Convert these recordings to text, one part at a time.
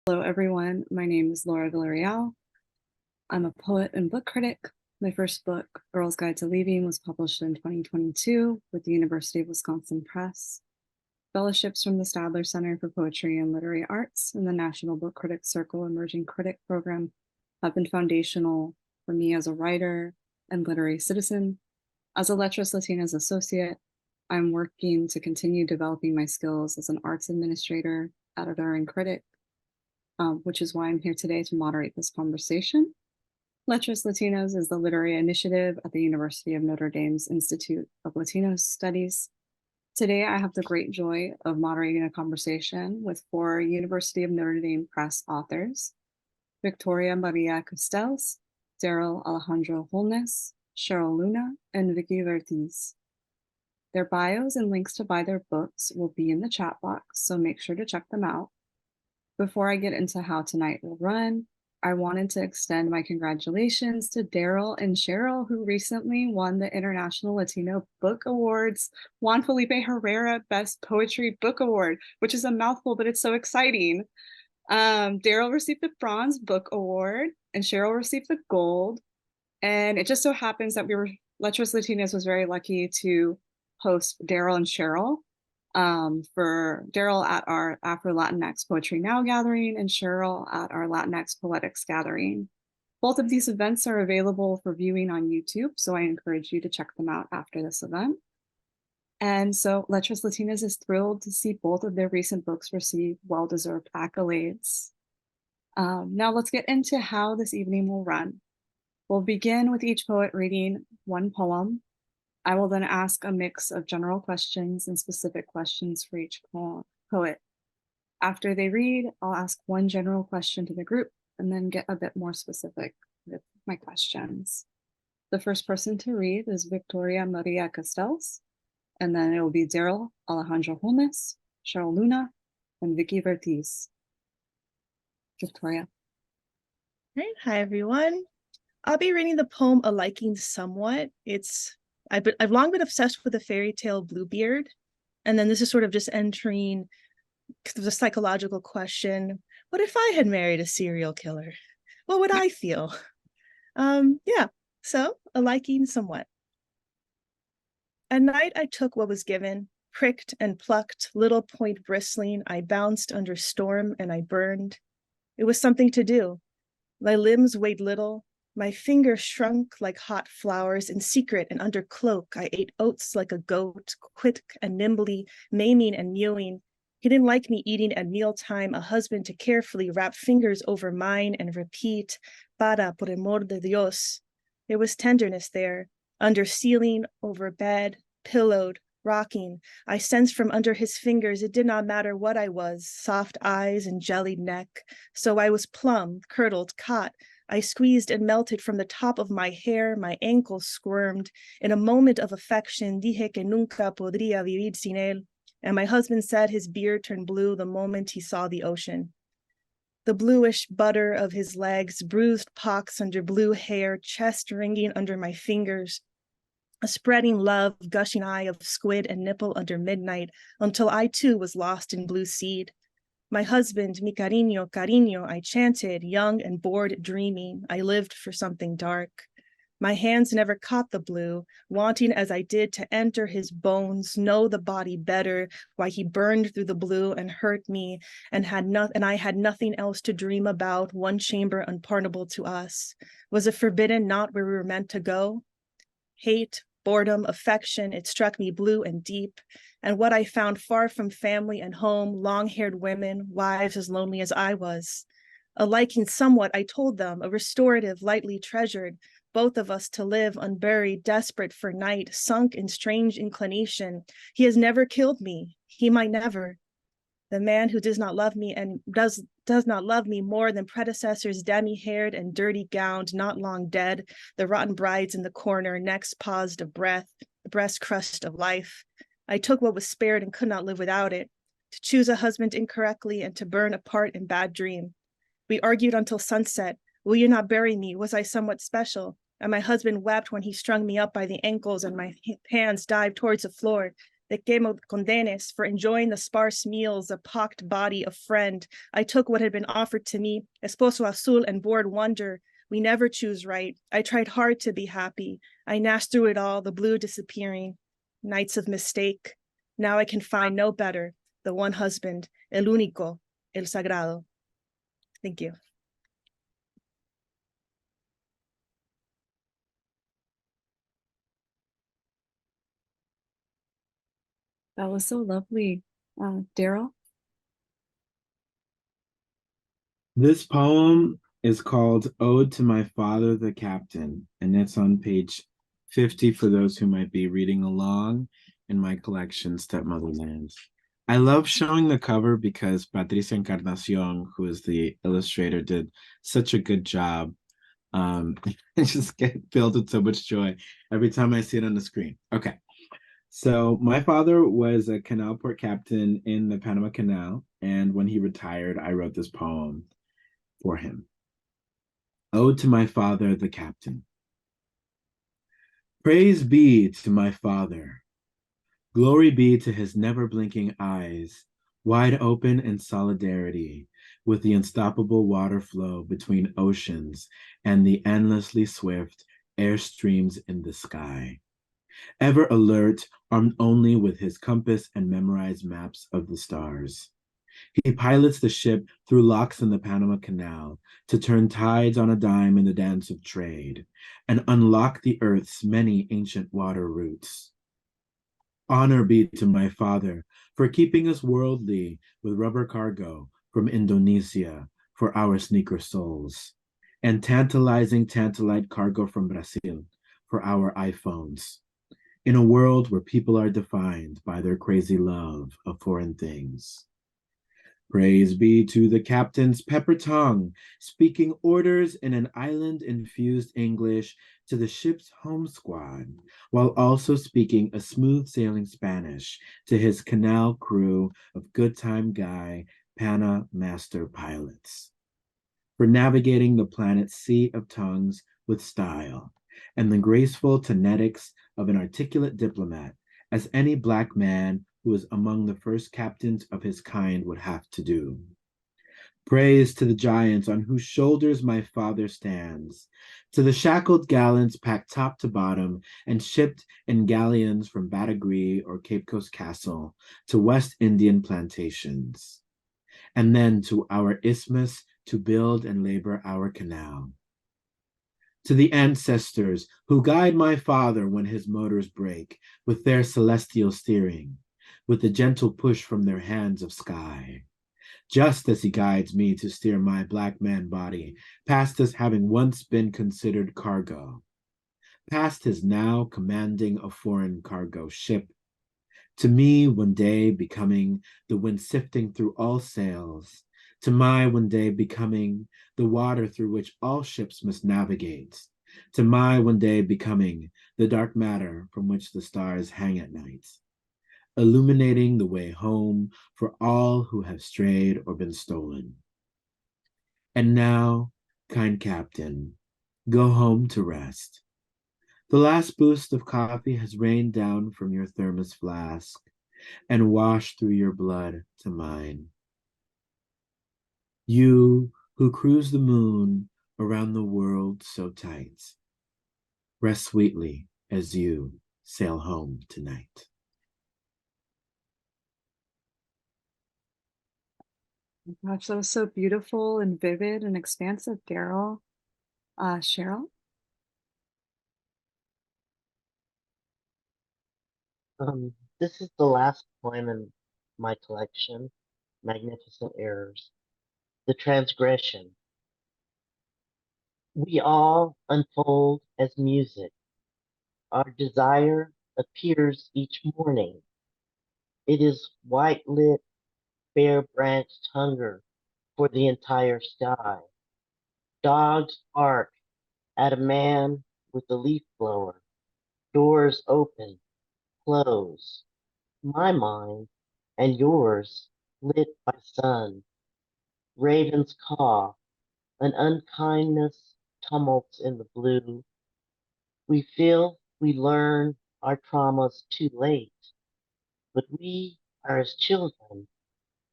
Hello, everyone. My name is Laura Villareal. I'm a poet and book critic. My first book, Girl's Guide to Leaving, was published in 2022 with the University of Wisconsin Press. Fellowships from the Stadler Center for Poetry and Literary Arts and the National Book Critics Circle Emerging Critic Program have been foundational for me as a writer and literary citizen. As a Letras Latinas Associate, I'm working to continue developing my skills as an arts administrator, editor, and critic, which is why I'm here today to moderate this conversation. Letras Latinas is the literary initiative at the University of Notre Dame's Institute of Latino Studies. Today, I have the great joy of moderating a conversation with 4 University of Notre Dame Press authors, María Castells, Darrel Alejandro Holnes, Sheryl Luna, and Vickie Vértiz. Their bios and links to buy their books will be in the chat box, so make sure to check them out. Before I get into how tonight will run, I wanted to extend my congratulations to Darrel and Sheryl, who recently won the International Latino Book Awards Juan Felipe Herrera Best Poetry Book Award, which is a mouthful, but it's so exciting. Darrel received the Bronze Book Award and Sheryl received the Gold. And it just so happens that Letras Latinas was very lucky to host Darrel and Sheryl. For Darrel at our Afro Latinx Poetry Now gathering and Sheryl at our Latinx Poetics gathering. Both of these events are available for viewing on YouTube, so I encourage you to check them out after this event. And so Letras Latinas is thrilled to see both of their recent books receive well-deserved accolades. Now let's get into how this evening will run. We'll begin with each poet reading one poem. I will then ask a mix of general questions and specific questions for each poet. After they read, I'll ask one general question to the group and then get a bit more specific with my questions. The first person to read is María Castells, and then it will be Darrel Alejandro Holnes, Sheryl Luna, and Vickie Vértiz. Victoria. Great. Hi, everyone. I'll be reading the poem A Liking Somewhat. I've long been obsessed with the fairy tale Bluebeard, and then this is sort of just entering the psychological question: what if I had married a serial killer? What would I feel? So A Liking Somewhat. At night I took what was given, pricked and plucked, little point bristling. I bounced under storm and I burned. It was something to do. My limbs weighed little. My fingers shrunk like hot flowers. In secret and under cloak, I ate oats like a goat, quick and nimbly, maiming and mewing. He didn't like me eating at mealtime, a husband to carefully wrap fingers over mine and repeat, para por amor de Dios. There was tenderness there, under ceiling, over bed, pillowed, rocking. I sensed from under his fingers it did not matter what I was, soft eyes and jellied neck. So I was plumb, curdled, caught. I squeezed and melted from the top of my hair. My ankles squirmed. In a moment of affection, dije que nunca podría vivir sin él. And my husband said his beard turned blue the moment he saw the ocean. The bluish butter of his legs, bruised pocks under blue hair, chest ringing under my fingers, a spreading love, gushing eye of squid and nipple under midnight, until I too was lost in blue seed. My husband, mi cariño, cariño, I chanted, young and bored, dreaming. I lived for something dark. My hands never caught the blue, wanting as I did to enter his bones, know the body better, why he burned through the blue and hurt me, and I had nothing else to dream about, one chamber unpardonable to us. Was it forbidden not where we were meant to go? Hate, boredom, affection, it struck me blue and deep. And what I found far from family and home, long-haired women, wives as lonely as I was. A liking somewhat, I told them, a restorative, lightly treasured, both of us to live unburied, desperate for night, sunk in strange inclination. He has never killed me. He might never. The man who does not love me and does not love me more than predecessors, demi-haired and dirty gowned, not long dead, the rotten brides in the corner, necks paused of breath, the breast crushed of life. I took what was spared and could not live without it, to choose a husband incorrectly and to burn apart in bad dream. We argued until sunset. Will you not bury me? Was I somewhat special? And my husband wept when he strung me up by the ankles and my hands dived towards the floor. Te quemo condenes for enjoying the sparse meals, a pocked body, a friend. I took what had been offered to me, esposo azul and bored wonder. We never choose right. I tried hard to be happy. I gnashed through it all, the blue disappearing. Nights of mistake. Now I can find no better. The one husband, el único, el sagrado. Thank you. That was so lovely. Darrel? This poem is called Ode to My Father the Captain, and it's on page 50 for those who might be reading along in my collection, Stepmotherland. I love showing the cover because Patricia Encarnacion, who is the illustrator, did such a good job. I just get filled with so much joy every time I see it on the screen. Okay. So my father was a canal port captain in the Panama Canal, and when he retired, I wrote this poem for him. Ode to my father, the captain. Praise be to my father. Glory be to his never blinking eyes, wide open in solidarity with the unstoppable water flow between oceans and the endlessly swift air streams in the sky. Ever alert, armed only with his compass and memorized maps of the stars. He pilots the ship through locks in the Panama Canal to turn tides on a dime in the dance of trade and unlock the earth's many ancient water routes. Honor be to my father for keeping us worldly with rubber cargo from Indonesia for our sneaker soles, and tantalizing tantalite cargo from Brazil for our iPhones, in a world where people are defined by their crazy love of foreign things. Praise be to the captain's pepper tongue, speaking orders in an island-infused English to the ship's home squad, while also speaking a smooth sailing Spanish to his canal crew of good time guy Pana master pilots. For navigating the planet's sea of tongues with style and the graceful tonetics of an articulate diplomat, as any Black man who was among the first captains of his kind would have to do. Praise to the giants on whose shoulders my father stands, to the shackled gallants packed top to bottom and shipped in galleons from Badagree or Cape Coast Castle to West Indian plantations, and then to our isthmus to build and labor our canal. To the ancestors who guide my father when his motors break with their celestial steering, with the gentle push from their hands of sky, just as he guides me to steer my Black man body past his having once been considered cargo, past his now commanding a foreign cargo ship, to me one day becoming the wind sifting through all sails, to my one day becoming the water through which all ships must navigate, to my one day becoming the dark matter from which the stars hang at night, illuminating the way home for all who have strayed or been stolen. And now, kind captain, go home to rest. The last boost of coffee has rained down from your thermos flask and washed through your blood to mine. You who cruise the moon around the world so tight, rest sweetly as you sail home tonight. Gosh, that was so beautiful and vivid and expansive, Darrel. Sheryl? This is the last poem in my collection, Magnificent Errors. The Transgression. We all unfold as music. Our desire appears each morning. It is white-lit, bare-branched hunger for the entire sky. Dogs bark at a man with a leaf blower. Doors open, close. My mind and yours lit by sun. Ravens caw, an unkindness tumults in the blue. We feel we learn our traumas too late. but we are as children.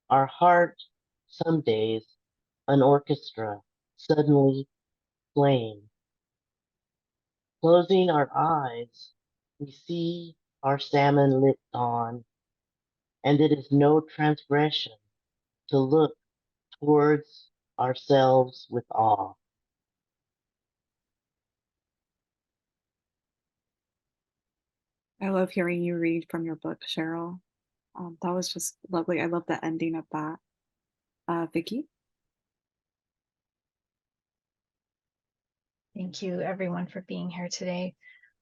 Our heart, some days, an orchestra, suddenly playing. Closing our eyes, we see our salmon lit dawn, and it is no transgression to look towards ourselves with awe. I love hearing you read from your book, Sheryl. That was just lovely. I love the ending of that. Vickie? Thank you, everyone, for being here today.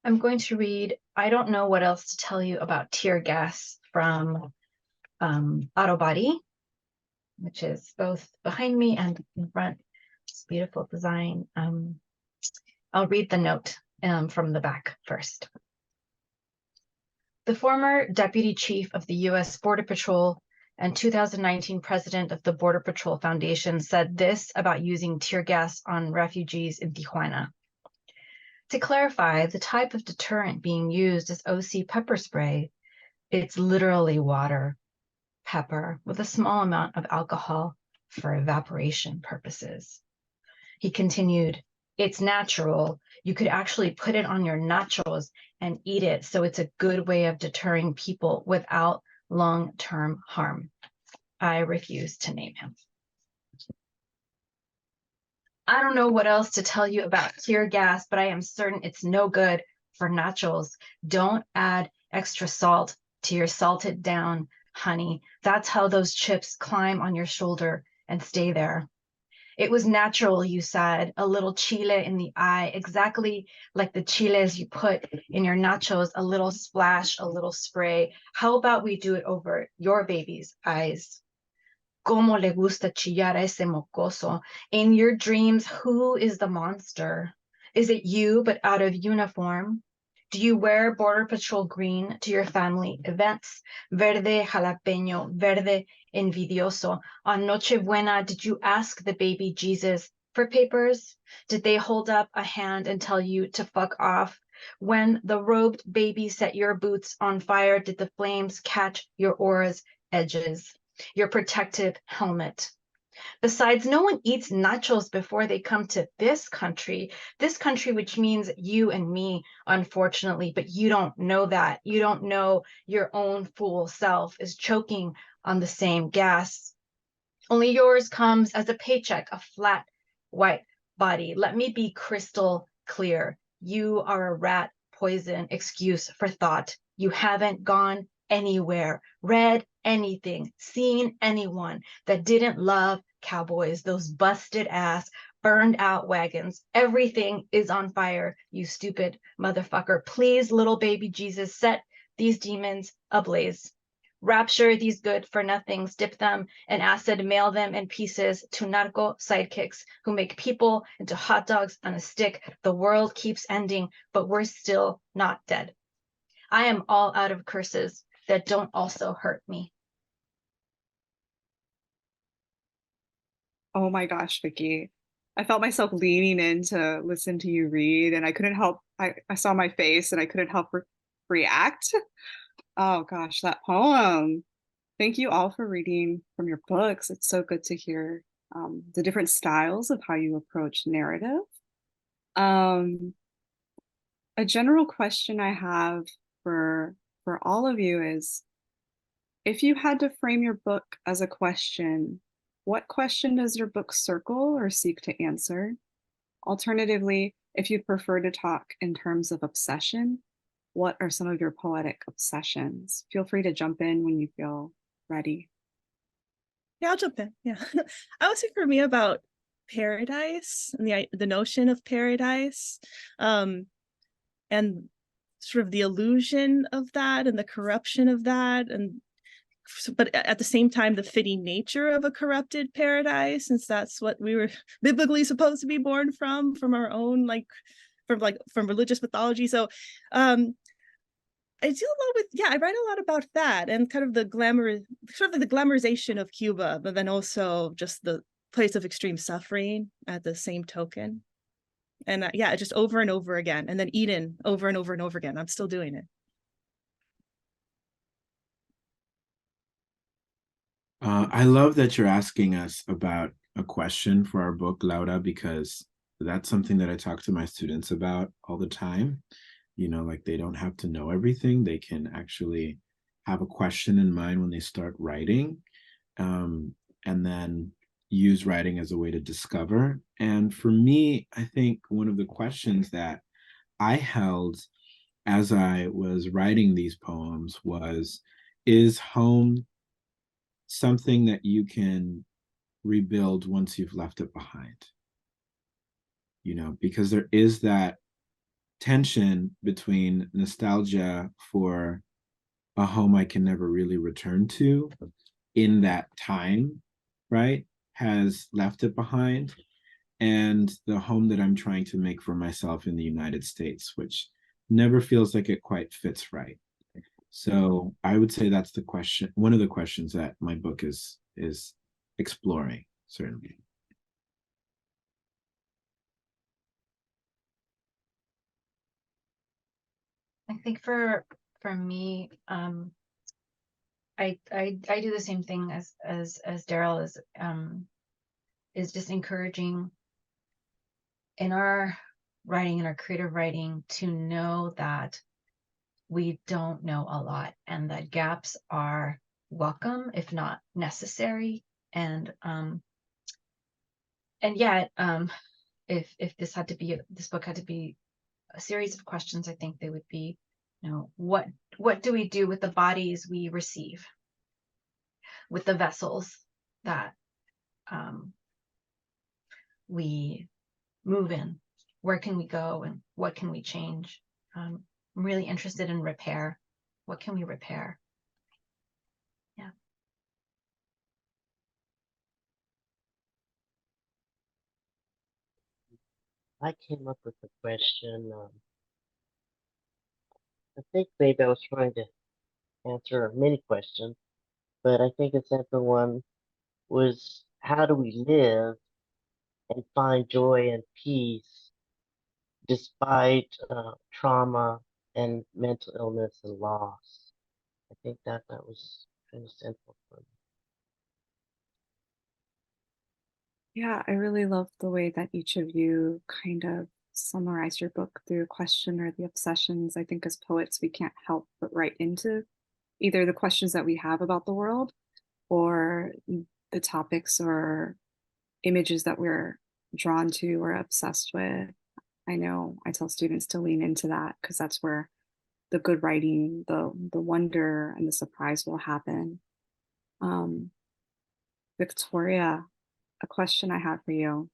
I'm going to read I Don't Know What Else to Tell You About Tear Gas from Auto Body, which is both behind me and in front. It's beautiful design. I'll read the note from the back first. The former Deputy Chief of the U.S. Border Patrol and 2019 President of the Border Patrol Foundation said this about using tear gas on refugees in Tijuana. To clarify, the type of deterrent being used is OC pepper spray. It's literally water, pepper, with a small amount of alcohol for evaporation purposes. He continued, it's natural. You could actually put it on your nachos and eat it, so it's a good way of deterring people without long-term harm. I refuse to name him. I don't know what else to tell you about tear gas, but I am certain it's no good for nachos. Don't add extra salt to your salted down honey. That's how those chips climb on your shoulder and stay there. It was natural, you said, a little chile in the eye, exactly like the chiles you put in your nachos, a little splash, a little spray. How about we do it over your baby's eyes? Como le gusta chillar a ese mocoso. In your dreams, who is the monster? Is it you, but out of uniform? Do you wear Border Patrol green to your family events? Verde jalapeño, verde envidioso. On Nochebuena, did you ask the baby Jesus for papers? Did they hold up a hand and tell you to fuck off? When the robed baby set your boots on fire, did the flames catch your aura's edges, your protective helmet? Besides, no one eats nachos before they come to this country, which means you and me, unfortunately, but you don't know that. You don't know your own fool self is choking on the same gas. Only yours comes as a paycheck, a flat white body. Let me be crystal clear. You are a rat poison excuse for thought. You haven't gone anywhere, read anything, seen anyone that didn't love cowboys, those busted ass, burned out wagons. Everything is on fire, you stupid motherfucker. Please, little baby Jesus, set these demons ablaze. Rapture these good for nothings, dip them in acid, mail them in pieces to narco sidekicks who make people into hot dogs on a stick. The world keeps ending, but we're still not dead. I am all out of curses that don't also hurt me. Oh my gosh, Vickie. I felt myself leaning in to listen to you read, and I couldn't help. I saw my face and I couldn't help react. Oh gosh, that poem. Thank you all for reading from your books. It's so good to hear the different styles of how you approach narrative. A general question I have for all of you is, if you had to frame your book as a question, what question does your book circle or seek to answer? Alternatively, if you'd prefer to talk in terms of obsession, what are some of your poetic obsessions? Feel free to jump in when you feel ready. Yeah, I'll jump in. Yeah. I would say for me about paradise and the notion of paradise, and sort of the illusion of that and the corruption of that, and but at the same time the fitting nature of a corrupted paradise, since that's what we were biblically supposed to be born from our own from religious mythology. So I deal a lot with, I write a lot about that and kind of the glamorization of Cuba, but then also just the place of extreme suffering at the same token. And just over and over again, and then Eden over and over and over again. I'm still doing it. I love that you're asking us about a question for our book, Laura, because that's something that I talk to my students about all the time. You know, like they don't have to know everything. They can actually have a question in mind when they start writing, and then use writing as a way to discover. And for me, I think one of the questions that I held as I was writing these poems was, is home something that you can rebuild once you've left it behind? You know, because there is that tension between nostalgia for a home I can never really return to in that time, right? Has left it behind, and the home that I'm trying to make for myself in the United States, which never feels like it quite fits right. So I would say that's the question, one of the questions that my book is exploring, certainly. I think for me, I do the same thing as Darrel is just encouraging in our writing, in our creative writing, to know that we don't know a lot and that gaps are welcome, if not necessary. And yet, if this book had to be a series of questions, I think they would be, what do we do with the bodies we receive, with the vessels that we move in? Where can we go and what can we change? I'm really interested in repair. What can we repair? Yeah. I came up with the question. I think maybe I was trying to answer many questions, but I think a central one was, how do we live and find joy and peace despite trauma and mental illness and loss? I think that was kind of central for me. Yeah, I really love the way that each of you kind of summarized your book through a question or the obsessions. I think as poets, we can't help but write into either the questions that we have about the world or the topics or images that we're drawn to or obsessed with. I know I tell students to lean into that because that's where the good writing, the wonder and the surprise will happen. Victoria, a question I have for you.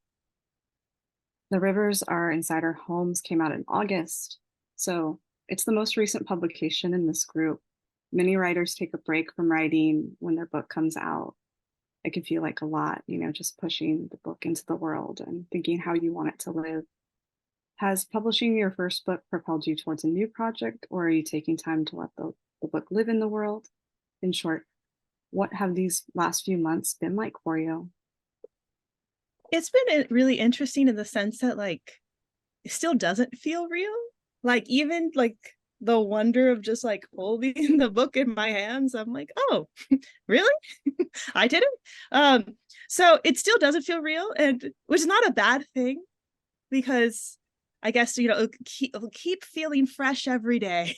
The Rivers Are Inside Our Homes came out in August, so it's the most recent publication in this group. Many writers take a break from writing when their book comes out. It can feel like a lot, just pushing the book into the world and thinking how you want it to live. Has publishing your first book propelled you towards a new project, or are you taking time to let the book live in the world? In short, what have these last few months been like for you? It's been really interesting in the sense that like it still doesn't feel real. Like even like the wonder of just like holding the book in my hands, I'm like, oh, really? I did it. So it still doesn't feel real, and which is not a bad thing, because I guess it'll keep feeling fresh every day.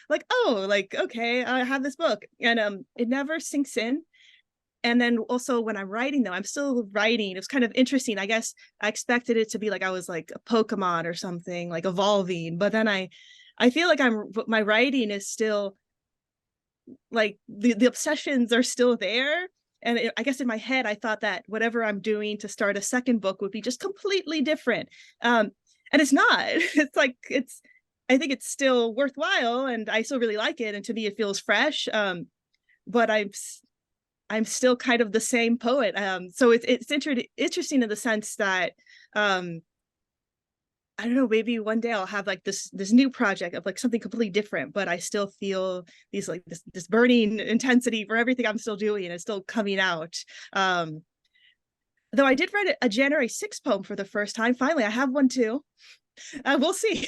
Like, oh, like okay, I have this book, and it never sinks in. And then also when I'm writing, though, I'm still writing. It was kind of interesting. I guess I expected it to be like I was like a Pokemon or something, like evolving. But then I feel like my writing is still like the obsessions are still there. And I guess in my head, I thought that whatever I'm doing to start a second book would be just completely different. And it's not. It's like I think it's still worthwhile, and I still really like it. And to me, it feels fresh. But I'm still kind of the same poet. So it's interesting in the sense that I don't know, maybe one day I'll have like this new project of like something completely different, but I still feel these like this burning intensity for everything I'm still doing, and it's still coming out. Though I did write a January 6th poem for the first time. Finally, I have one too. We'll see.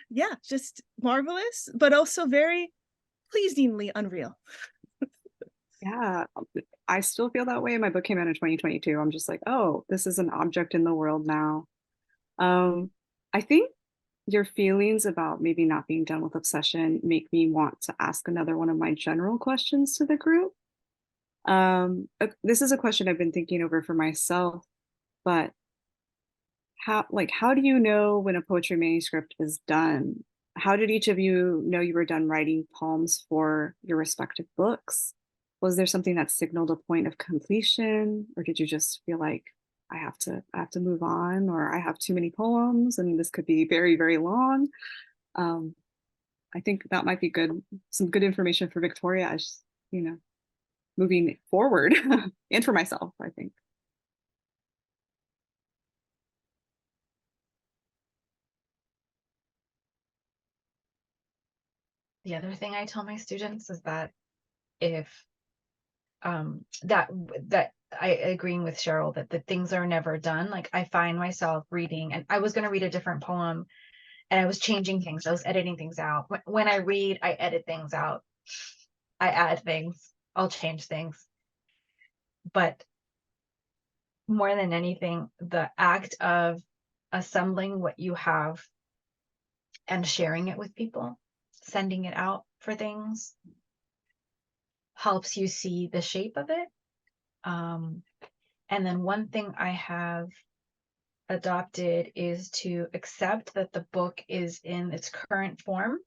Yeah, just marvelous, but also very pleasingly unreal. Yeah, I still feel that way. My book came out in 2022. I'm just like, oh, this is an object in the world now. I think your feelings about maybe not being done with obsession make me want to ask another one of my general questions to the group. This is a question I've been thinking over for myself, but how do you know when a poetry manuscript is done? How did each of you know you were done writing poems for your respective books? Was there something that signaled a point of completion, or did you just feel like I have to move on, or I have too many poems and this could be very, very long? Um, I think that might be some good information for Victoria as, moving forward and for myself, I think. The other thing I tell my students is that if that I agreeing with Sheryl that the things are never done. Like I find myself reading, and I was going to read a different poem and I was changing things. I was editing things out. When I read, I edit things out. I add things. I'll change things. But more than anything, the act of assembling what you have and sharing it with people, sending it out for things, helps you see the shape of it. And then one thing I have adopted is to accept that the book is in its current form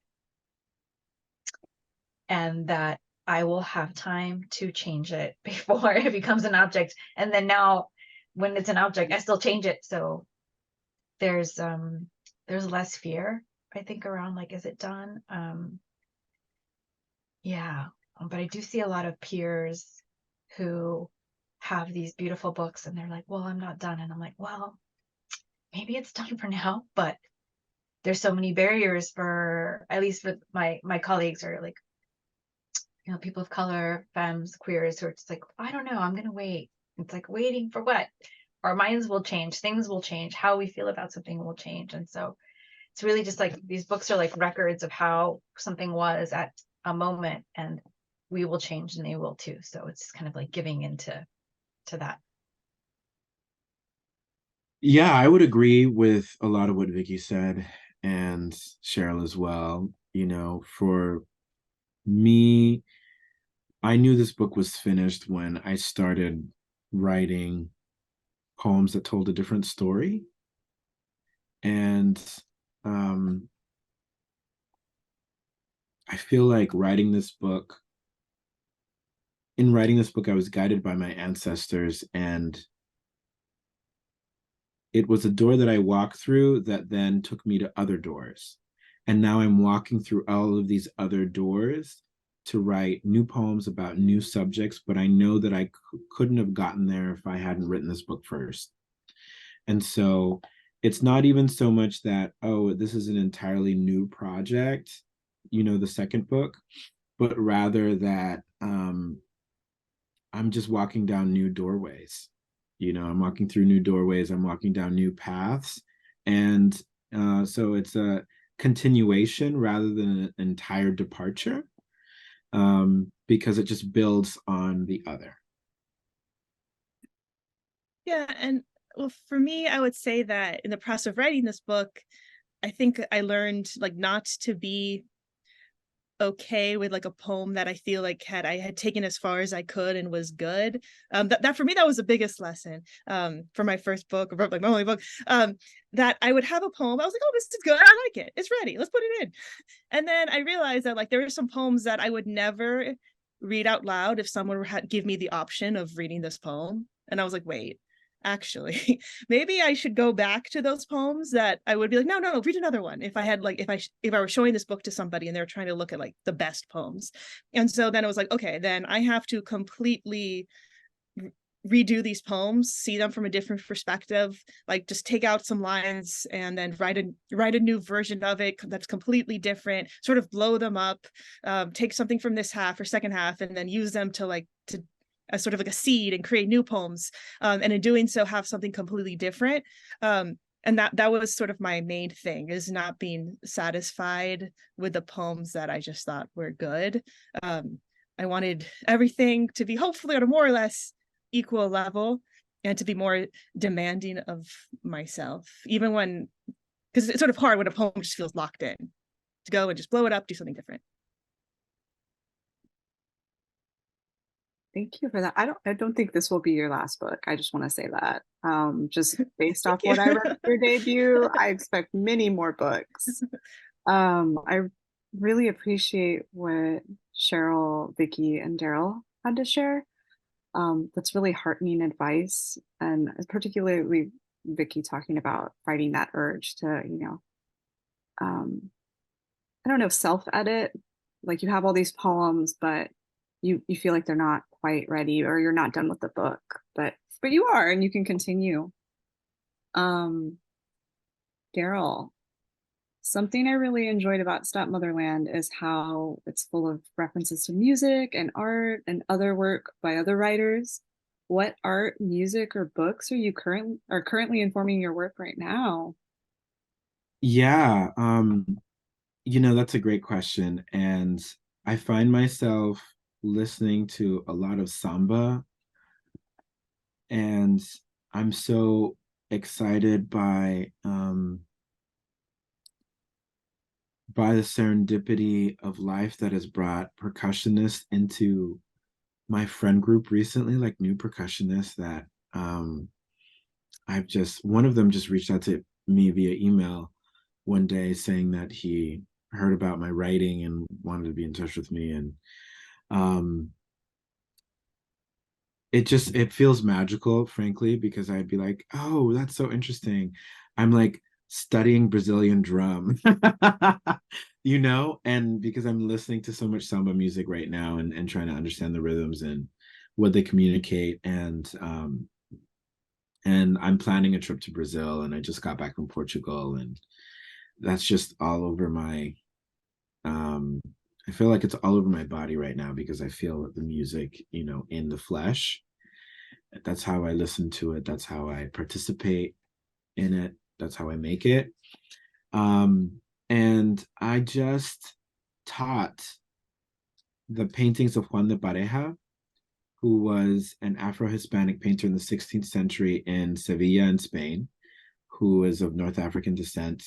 and that I will have time to change it before it becomes an object. And then now when it's an object, I still change it. So there's less fear, I think, around like, is it done? Yeah. But I do see a lot of peers who have these beautiful books and they're like, well, I'm not done. And I'm like, well, maybe it's done for now, but there's so many barriers for, at least for my colleagues, or like, people of color, femmes, queers, who are just like, I don't know, I'm going to wait. It's like, waiting for what? Our minds will change, things will change, how we feel about something will change. And so it's really just like, these books are like records of how something was at a moment, and we will change and they will too. So it's kind of like giving into that. Yeah, I would agree with a lot of what Vickie said, and Sheryl as well. For me, I knew this book was finished when I started writing poems that told a different story. And I feel like in writing this book, I was guided by my ancestors, and it was a door that I walked through that then took me to other doors. And now I'm walking through all of these other doors to write new poems about new subjects, but I know that I couldn't have gotten there if I hadn't written this book first. And so it's not even so much that, oh, this is an entirely new project, the second book, but rather that I'm just walking down new doorways. I'm walking through new doorways, I'm walking down new paths. And so it's a continuation rather than an entire departure, because it just builds on the other. Yeah, and well, for me, I would say that in the process of writing this book, I think I learned like not to be okay with like a poem that I feel like I had taken as far as I could and was good. That for me, that was the biggest lesson for my first book, or like my only book, that I would have a poem. I was like, oh, this is good. I like it. It's ready. Let's put it in. And then I realized that like there were some poems that I would never read out loud if someone would give me the option of reading this poem. And I was like, wait, actually, maybe I should go back to those poems that I would be like, no, read another one. If I had like, if I were showing this book to somebody and they're trying to look at like the best poems. And so then it was like, okay, then I have to completely redo these poems, see them from a different perspective, like just take out some lines and then write a new version of it that's completely different, sort of blow them up, take something from this half or second half and then use them to as sort of like a seed and create new poems, and in doing so have something completely different. And that was sort of my main thing, is not being satisfied with the poems that I just thought were good. I wanted everything to be hopefully at a more or less equal level, and to be more demanding of myself, even when, because it's sort of hard when a poem just feels locked in, to go and just blow it up, do something different. Thank you for that. I don't think this will be your last book. I just want to say that. Just based off Thank what you. I read for your debut, I expect many more books. I really appreciate what Sheryl, Vickie, and Darrel had to share. That's really heartening advice, and particularly Vickie talking about fighting that urge to, I don't know, self-edit. Like you have all these poems, but you feel like they're not quite ready, or you're not done with the book, but you are, and you can continue. Darrel, something I really enjoyed about Stepmotherland is how it's full of references to music and art and other work by other writers. What art, music, or books are you currently informing your work right now? Yeah, that's a great question. And I find myself listening to a lot of samba, and I'm so excited by the serendipity of life that has brought percussionists into my friend group recently, like new percussionists that one of them just reached out to me via email one day saying that he heard about my writing and wanted to be in touch with me. And um it feels magical, frankly, because I'd be like, oh, that's so interesting. I'm like studying Brazilian drum, and because I'm listening to so much samba music right now, and trying to understand the rhythms and what they communicate. And I'm planning a trip to Brazil, and I just got back from Portugal, and that's just all over my I feel like it's all over my body right now because I feel the music, in the flesh. That's how I listen to it. That's how I participate in it. That's how I make it. And I just taught the paintings of Juan de Pareja, who was an Afro-Hispanic painter in the 16th century in Sevilla in Spain, who is of North African descent.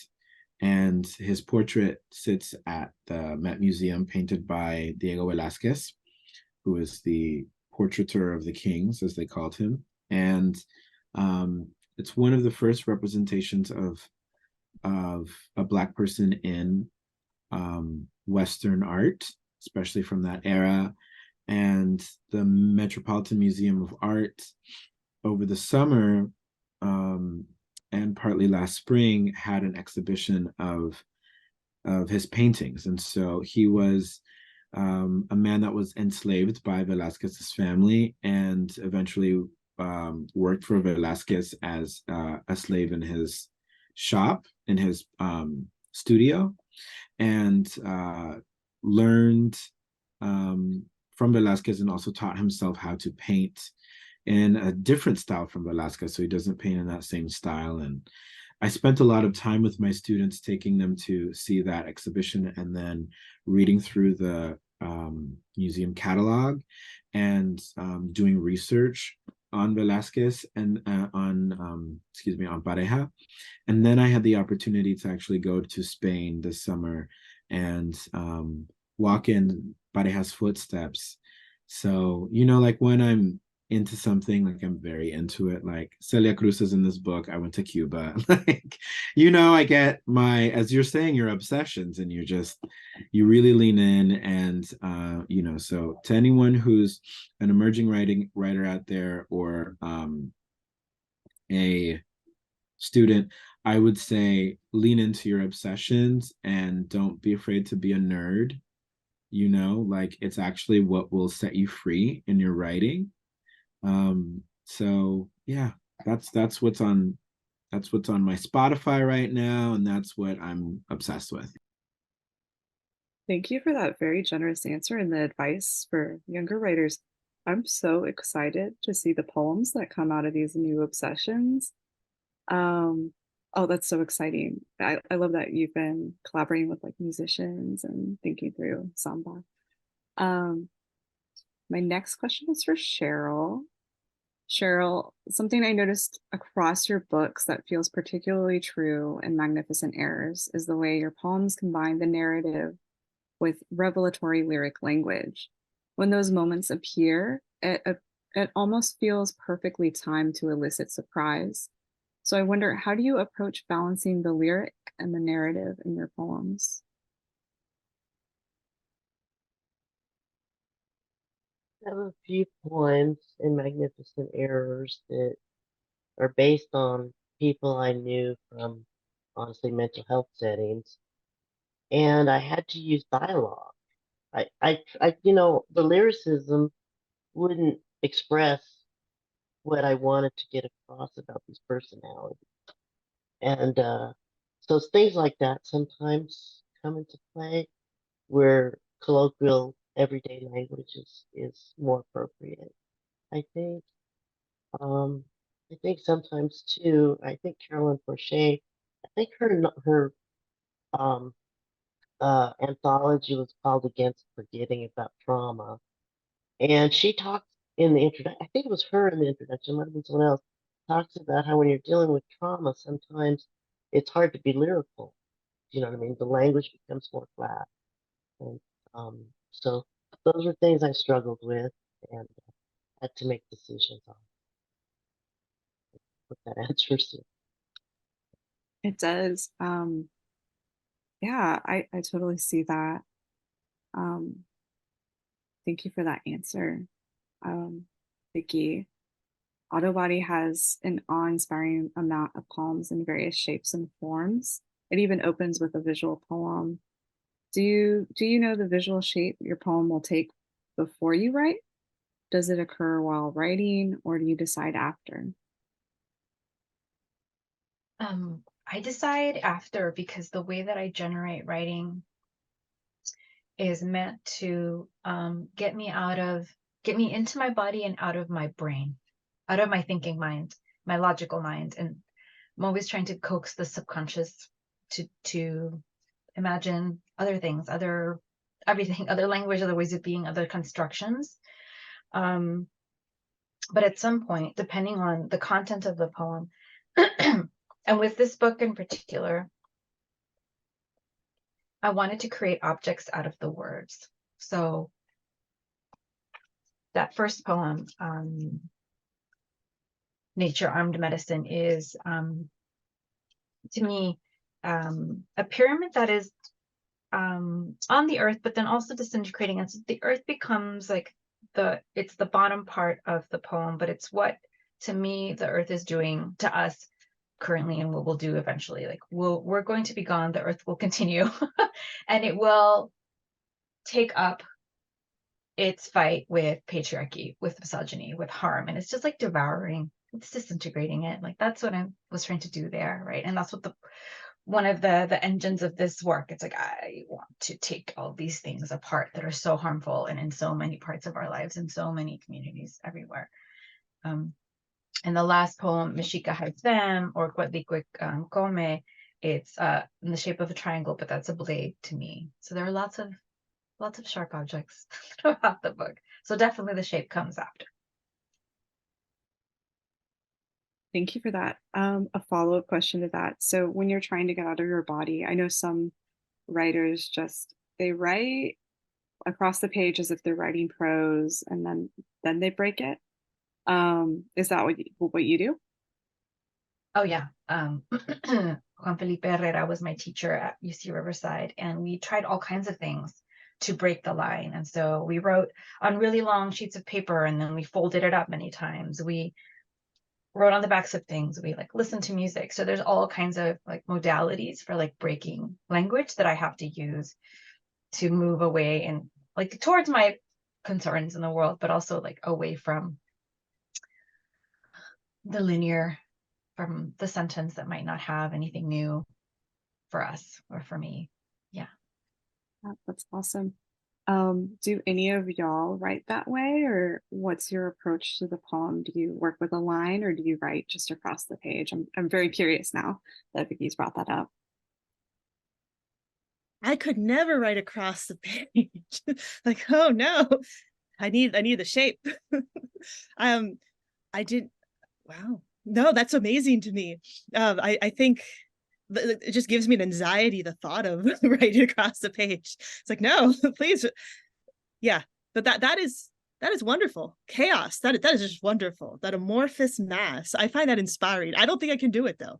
And his portrait sits at the Met Museum, painted by Diego Velázquez, who is the portraiteur of the kings, as they called him. And it's one of the first representations of a Black person in Western art, especially from that era. And the Metropolitan Museum of Art over the summer and partly last spring had an exhibition of his paintings. And so he was a man that was enslaved by Velázquez's family, and eventually worked for Velázquez as a slave in his shop, in his studio, and learned from Velázquez, and also taught himself how to paint in a different style from Velázquez, so he doesn't paint in that same style. And I spent a lot of time with my students, taking them to see that exhibition and then reading through the museum catalog and doing research on Velázquez and on Pareja. And then I had the opportunity to actually go to Spain this summer and walk in Pareja's footsteps. So, like when I'm into something, like I'm very into it, like Celia Cruz is in this book, I went to Cuba. Like, I get as you're saying, your obsessions, and you really lean in. And so to anyone who's an emerging writer out there, or a student, I would say lean into your obsessions and don't be afraid to be a nerd. Like it's actually what will set you free in your writing. So yeah, that's what's on my Spotify right now, and that's what I'm obsessed with. Thank you for that very generous answer and the advice for younger writers. I'm so excited to see the poems that come out of these new obsessions. Oh, that's so exciting. I love that you've been collaborating with like musicians and thinking through samba. Um, My next question is for Sheryl. Sheryl, something I noticed across your books that feels particularly true in Magnificent Errors is the way your poems combine the narrative with revelatory lyric language. When those moments appear, it almost feels perfectly timed to elicit surprise. So I wonder, how do you approach balancing the lyric and the narrative in your poems? I have a few poems in Magnificent Errors that are based on people I knew from, honestly, mental health settings, and I had to use dialogue. The lyricism wouldn't express what I wanted to get across about these personalities. And so things like that sometimes come into play where colloquial everyday language is more appropriate. I think I think sometimes too, I think Carolyn Forche, I think her um anthology was called Against Forgetting About Trauma. And she talks in the introduction, I think it was her in the introduction, might have been someone else, talks about how when you're dealing with trauma, sometimes it's hard to be lyrical. You know what I mean? The language becomes more flat. And so those are things I struggled with and had to make decisions on what that answers to. It does. Yeah, I totally see that. Um, thank you for that answer, Vickie. Autobody has an awe-inspiring amount of poems in various shapes and forms. It even opens with a visual poem. Do you know the visual shape your poem will take before you write? Does it occur while writing, or do you decide after? I decide after, because the way that I generate writing is meant to get me into my body and out of my brain, out of my thinking mind, my logical mind. And I'm always trying to coax the subconscious to imagine other things, everything, other language, other ways of being, other constructions. But at some point, depending on the content of the poem, and with this book in particular, I wanted to create objects out of the words. So that first poem, Nature Armed Medicine, is to me a pyramid that is on the earth, but then also disintegrating. And so the earth becomes like it's the bottom part of the poem, but it's what, to me, the earth is doing to us currently, and what we'll do eventually. Like we're going to be gone, the earth will continue, and it will take up its fight with patriarchy, with misogyny, with harm, and it's just like devouring, it's disintegrating it. Like that's what I was trying to do there, right? And that's what one of the engines of this work. It's like, I want to take all these things apart that are so harmful and in so many parts of our lives, in so many communities everywhere. And the last poem, Mishika Haifem, or Quatliquik Come, it's in the shape of a triangle, but that's a blade to me. So there are lots of sharp objects throughout the book. So definitely the shape comes after. Thank you for that. A follow-up question to that. So when you're trying to get out of your body, I know some writers they write across the page as if they're writing prose, and then they break it. Is that what you do? Oh yeah. Juan Felipe Herrera was my teacher at UC Riverside, and we tried all kinds of things to break the line. And so we wrote on really long sheets of paper, and then we folded it up many times. We wrote on the backs of things. We like listened to music. So there's all kinds of like modalities for like breaking language that I have to use to move away and like towards my concerns in the world, but also like away from the linear, from the sentence that might not have anything new for us or for me. Yeah. That's awesome. Do any of y'all write that way, or what's your approach to the poem? Do you work with a line, or do you write just across the page? I'm very curious now that Vickie's brought that up. I could never write across the page. Like, oh no. I need the shape. I did. Wow. No, that's amazing to me. I think it just gives me an anxiety, the thought of writing across the page. It's like, no, please. Yeah. But that is wonderful. Chaos. That is just wonderful. That amorphous mass. I find that inspiring. I don't think I can do it though.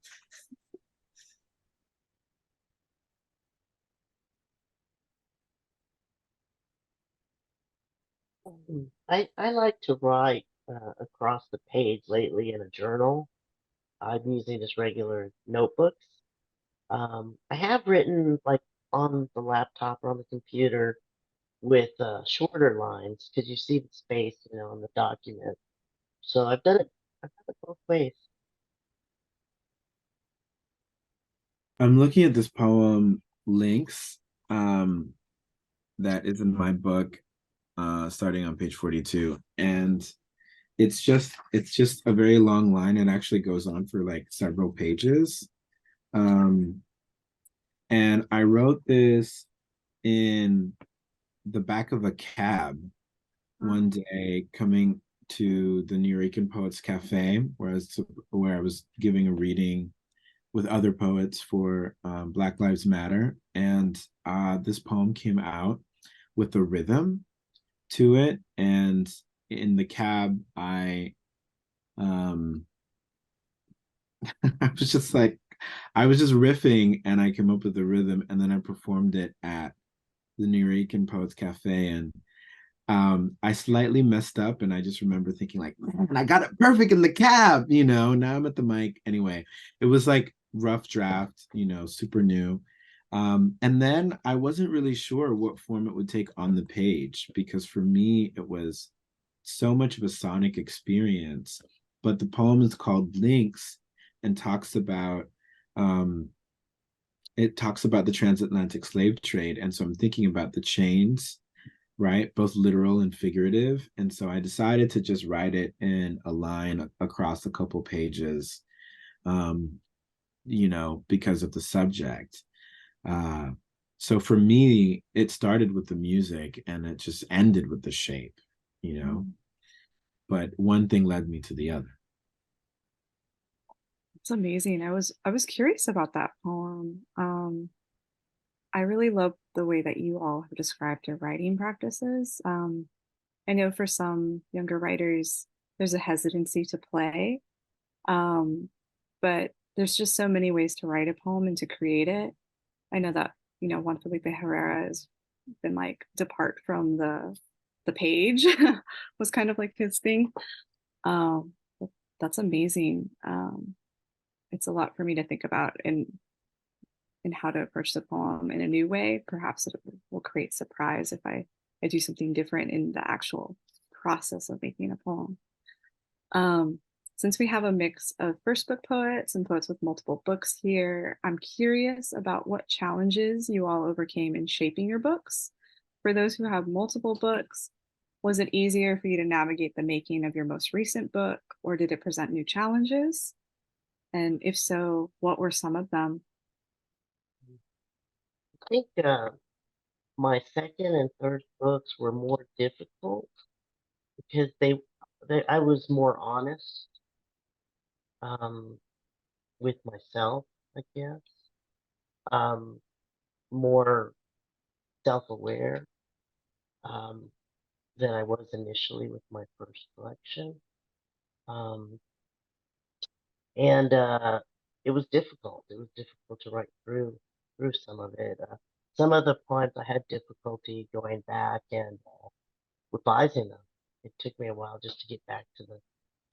I like to write across the page lately in a journal. I'm using just regular notebooks. I have written like on the laptop or on the computer with shorter lines because you see the space, in the document. So I've done it. I've done it both ways. I'm looking at this poem, Links, that is in my book, starting on page 42. And it's just a very long line. It actually goes on for like several pages. And I wrote this in the back of a cab one day coming to the New York Poets Cafe, where I was giving a reading with other poets for Black Lives Matter. And this poem came out with a rhythm to it. And in the cab, I I was just like, I was just riffing and I came up with the rhythm, and then I performed it at the New York Poets Cafe. And I slightly messed up, and I just remember thinking like, man, I got it perfect in the cab, now I'm at the mic. Anyway, it was like rough draft, super new. And then I wasn't really sure what form it would take on the page, because for me, it was so much of a sonic experience. But the poem is called Links and talks about the transatlantic slave trade. And so I'm thinking about the chains, right? Both literal and figurative. And so I decided to just write it in a line across a couple pages, because of the subject. So for me, it started with the music and it just ended with the shape. But one thing led me to the other. It's amazing. I was curious about that poem. I really love the way that you all have described your writing practices. I know for some younger writers, there's a hesitancy to play, but there's just so many ways to write a poem and to create it. I know that Juan Felipe Herrera has been like depart from the page was kind of like his thing. Um, that's amazing. It's a lot for me to think about and how to approach the poem in a new way. Perhaps it will create surprise if I do something different in the actual process of making a poem. Since we have a mix of first book poets and poets with multiple books here, I'm curious about what challenges you all overcame in shaping your books. For those who have multiple books, was it easier for you to navigate the making of your most recent book, or did it present new challenges? And if so, what were some of them? I think my second and third books were more difficult because I was more honest with myself, I guess, more self-aware than I was initially with my first collection. And it was difficult. It was difficult to write through some of it. Some of the poems I had difficulty going back and revising them. It took me a while just to get back to the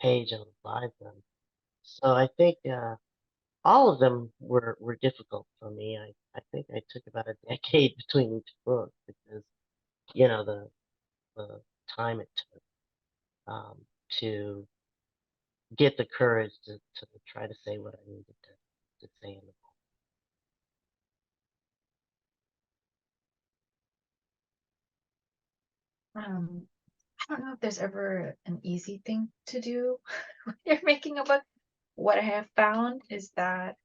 page and revise them. So I think all of them were difficult for me. I think I took about a decade between each book because the time it took to get the courage to try to say what I needed to say in the book. I don't know if there's ever an easy thing to do when you're making a book. What I have found is that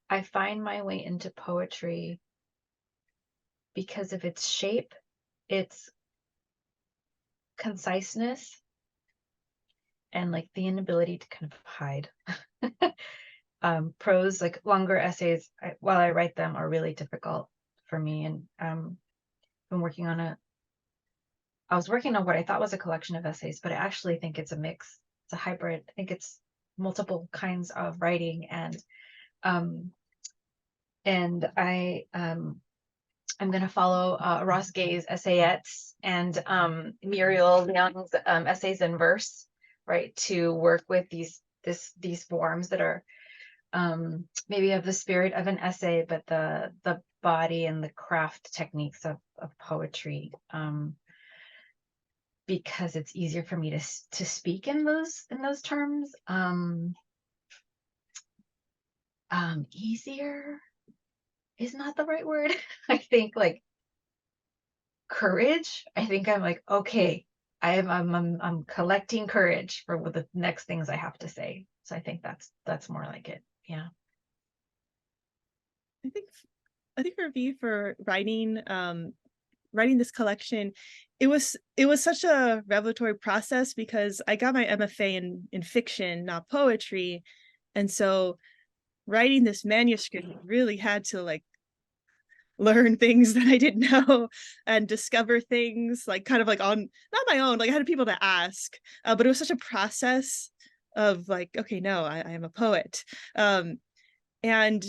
I find my way into poetry because of its shape. It's conciseness and like the inability to kind of hide. Prose, like longer essays, while I write them, are really difficult for me. And been working on I was working on what I thought was a collection of essays, but I actually think it's a mix. It's a hybrid. I think it's multiple kinds of writing, and I'm going to follow Ross Gay's Essayettes and Muriel Leung's essays in verse, right, to work with these forms that are maybe of the spirit of an essay, but the body and the craft techniques of poetry, because it's easier for me to speak in those terms. Easier is not the right word. I think like courage. I think I'm like, okay, I'm collecting courage for the next things I have to say. So I think that's more like it. Yeah. I think for me, for writing this collection, it was such a revelatory process, because I got my MFA in fiction, not poetry. And so writing this manuscript really had to like learn things that I didn't know and discover things like kind of like on not my own, like I had people to ask, but it was such a process of like, okay, no, I am a poet. And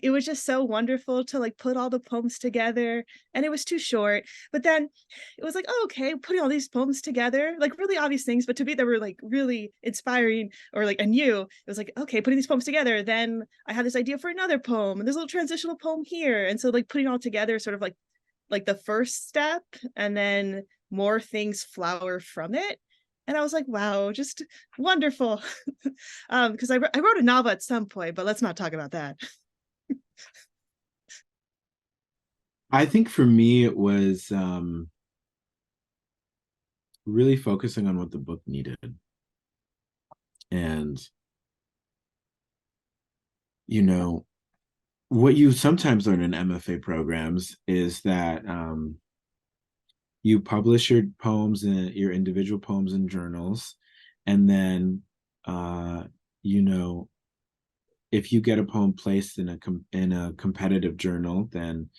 it was just so wonderful to like put all the poems together, and it was too short, but then it was like, oh, okay, putting all these poems together, like really obvious things, but to me they were like really inspiring, or like anew. It was like, okay, putting these poems together, then I had this idea for another poem, and there's a little transitional poem here, and so like putting it all together sort of like the first step, and then more things flower from it. And I was like, wow, just wonderful. Because I wrote a novel at some point, but let's not talk about that. I think for me, it was really focusing on what the book needed. And, you know, what you sometimes learn in MFA programs is that you publish your poems and your individual poems in journals. And then, you know, if you get a poem placed in a competitive journal, then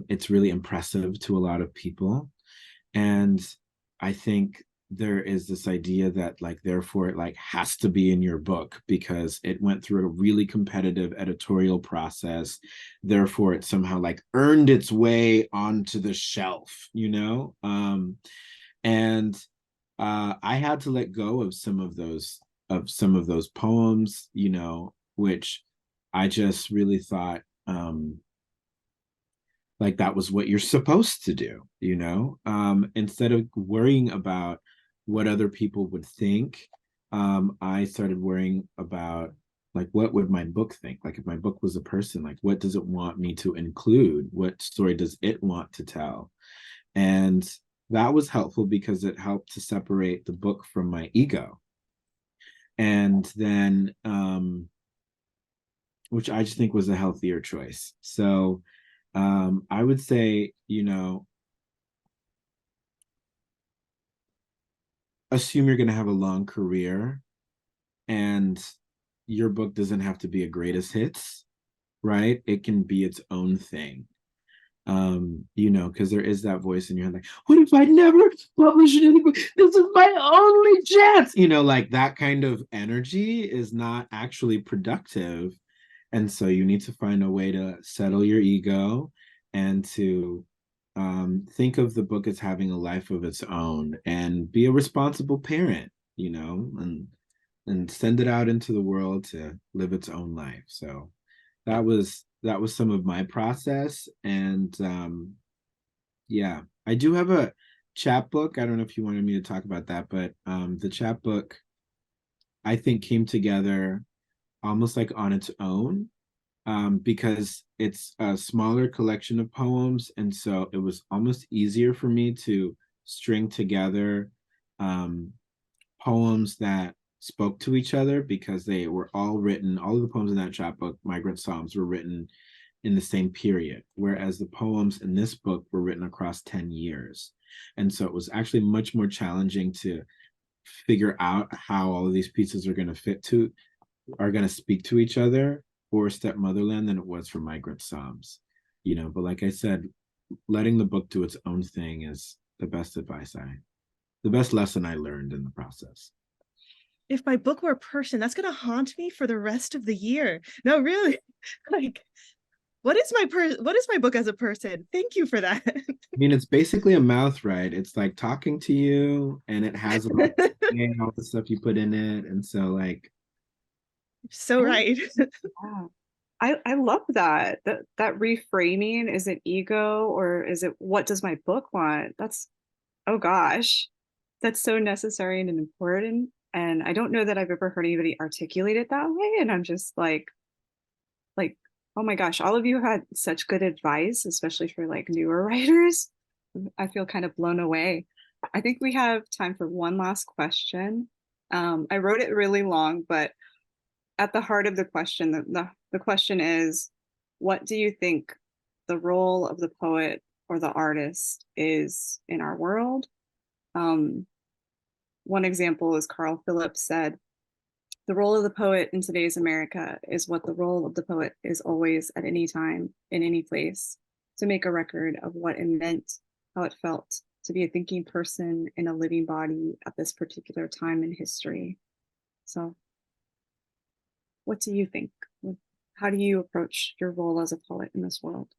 it's really impressive to a lot of people. And I think there is this idea that like, therefore it like has to be in your book because it went through a really competitive editorial process. Therefore it somehow like earned its way onto the shelf, you know? And I had to let go of some of those poems, you know, which I just really thought like that was what you're supposed to do, you know? Instead of worrying about what other people would think, I started worrying about like, what would my book think? Like if my book was a person, like what does it want me to include? What story does it want to tell? And that was helpful because it helped to separate the book from my ego. And then, which I just think was a healthier choice. So I would say, you know, assume you're going to have a long career and your book doesn't have to be a greatest hits, right? It can be its own thing. You know, because there is that voice in your head like, what if I never publish any book? This is my only chance, you know, like that kind of energy is not actually productive. And so you need to find a way to settle your ego and to think of the book as having a life of its own and be a responsible parent, you know, and send it out into the world to live its own life. So that was some of my process. And yeah, I do have a chapbook. I don't know if you wanted me to talk about that, but the chapbook I think came together almost like on its own, because it's a smaller collection of poems. And so it was almost easier for me to string together poems that spoke to each other because they were all written, all of the poems in that chapbook, Migrant Psalms, were written in the same period, whereas the poems in this book were written across 10 years. And so it was actually much more challenging to figure out how all of these pieces are going to speak to each other for Stepmotherland than it was for Migrant Psalms. But like I said, letting the book do its own thing is the best lesson I learned in the process. If my book were a person, that's going to haunt me for the rest of the year. No, really. Like, what is my book as a person? Thank you for that. I mean, it's basically a mouth, right? It's like talking to you, and it has all the stuff you put in it. And so like, so right. Yeah. I love that. That reframing, is it ego or is it what does my book want? Oh gosh, that's so necessary and important. And I don't know that I've ever heard anybody articulate it that way. And I'm just like, oh my gosh, all of you had such good advice, especially for like newer writers. I feel kind of blown away. I think we have time for one last question. I wrote it really long, but at the heart of the question, the question is, what do you think the role of the poet or the artist is in our world? One example is Carl Phillips said, the role of the poet in today's America is what the role of the poet is always at any time, in any place, to make a record of what it meant, how it felt to be a thinking person in a living body at this particular time in history. So what do you think? How do you approach your role as a poet in this world?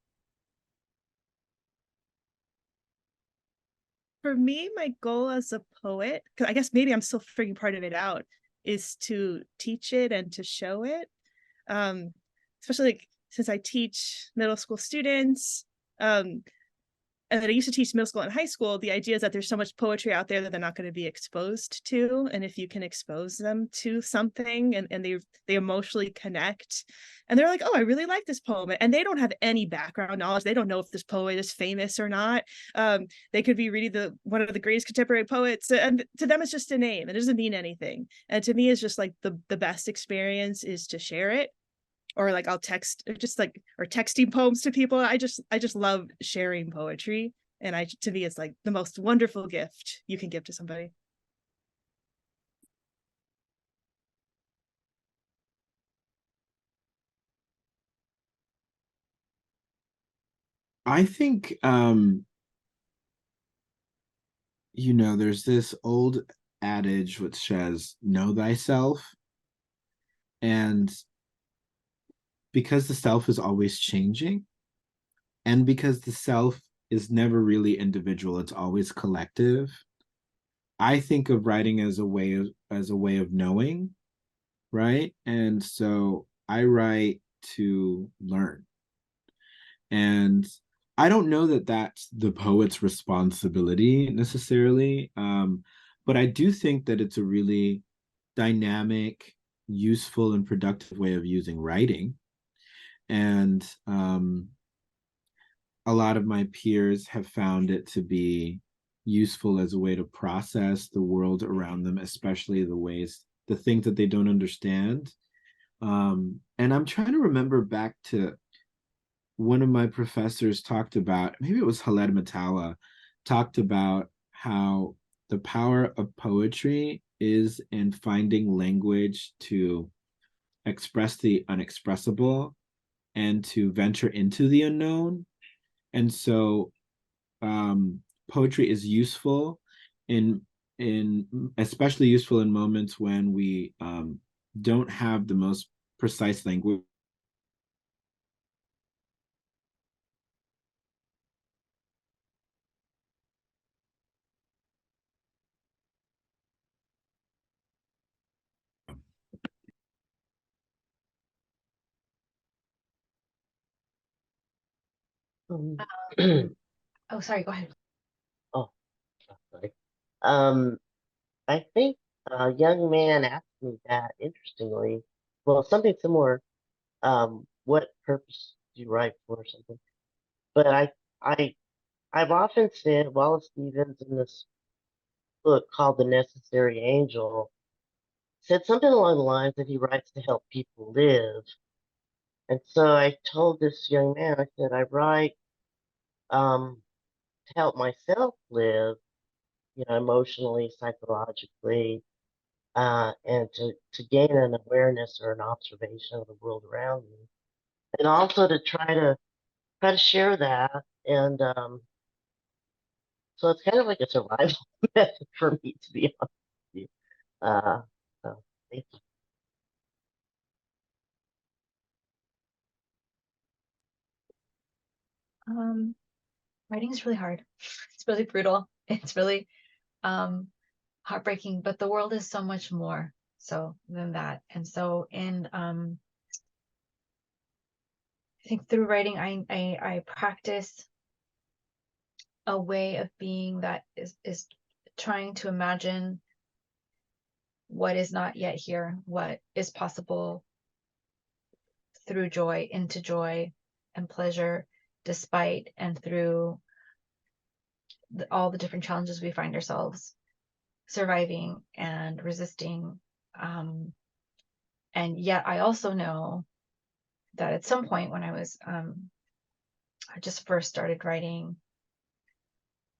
For me, my goal as a poet, because I guess maybe I'm still figuring part of it out, is to teach it and to show it. Especially like since I teach middle school students, and then I used to teach middle school and high school, the idea is that there's so much poetry out there that they're not going to be exposed to. And if you can expose them to something and they emotionally connect and they're like, oh, I really like this poem. And they don't have any background knowledge. They don't know if this poet is famous or not. They could be reading one of the greatest contemporary poets. And to them, it's just a name. It doesn't mean anything. And to me, it's just like the best experience is to share it. Or like I'll text or texting poems to people. I just love sharing poetry. And to me, it's like the most wonderful gift you can give to somebody. I think there's this old adage which says, know thyself. And because the self is always changing, and because the self is never really individual, it's always collective, I think of writing as a way of knowing, right? And so I write to learn. And I don't know that that's the poet's responsibility necessarily, but I do think that it's a really dynamic, useful, and productive way of using writing. And a lot of my peers have found it to be useful as a way to process the world around them, especially the things that they don't understand. And I'm trying to remember back to one of my professors talked about, maybe it was Khaled Matawa, talked about how the power of poetry is in finding language to express the unexpressible and to venture into the unknown. And so poetry is useful in especially useful in moments when we don't have the most precise language. Oh, sorry, go ahead. Oh, sorry. I think a young man asked me that, interestingly. Well, something similar. What purpose do you write for or something? But I've often said Wallace Stevens in this book called The Necessary Angel said something along the lines that he writes to help people live. And so I told this young man, I said, I write to help myself live, emotionally, psychologically, and to gain an awareness or an observation of the world around me, and also to try to share that. And so it's kind of like a survival method for me, to be honest with you. So thank you. Writing is really hard. It's really brutal. It's really heartbreaking, but the world is so much more so than that. And so I think through writing, I practice a way of being that is trying to imagine what is not yet here, what is possible through joy, into joy and pleasure, despite and through all the different challenges we find ourselves surviving and resisting. And yet I also know that at some point when I was I just first started writing,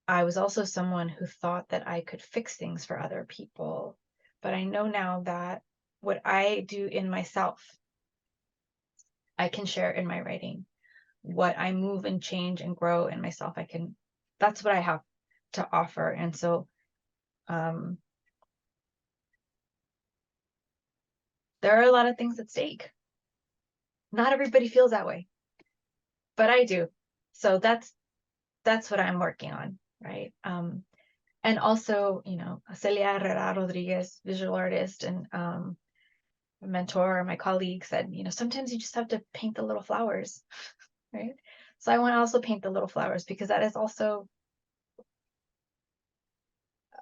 I was also someone who thought that I could fix things for other people. But I know now that what I do in myself, I can share in my writing. What I move and change and grow in myself, that's what I have to offer. And so there are a lot of things at stake. Not everybody feels that way, but I do. So that's what I'm working on, right? And also, Celia Herrera Rodriguez, visual artist and a mentor, my colleague said, sometimes you just have to paint the little flowers, right? So I want to also paint the little flowers because that is also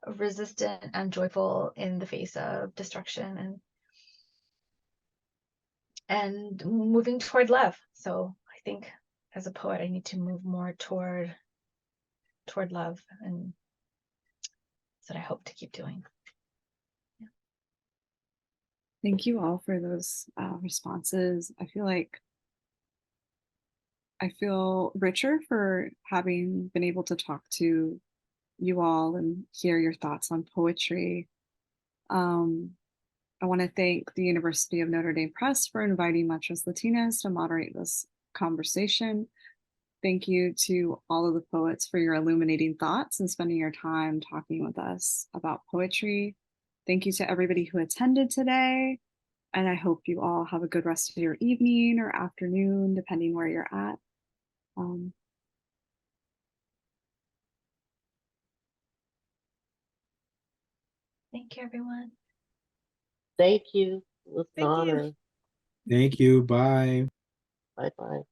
resistant and joyful in the face of destruction and moving toward love. So I think as a poet, I need to move more toward love, and that's what I hope to keep doing. Yeah. Thank you all for those responses. I feel richer for having been able to talk to you all and hear your thoughts on poetry. I want to thank the University of Notre Dame Press for inviting Letras Latinas to moderate this conversation. Thank you to all of the poets for your illuminating thoughts and spending your time talking with us about poetry. Thank you to everybody who attended today. And I hope you all have a good rest of your evening or afternoon, depending where you're at. Thank you, everyone. Thank you. It was an Thank you. honor. Thank you. Bye. Bye bye.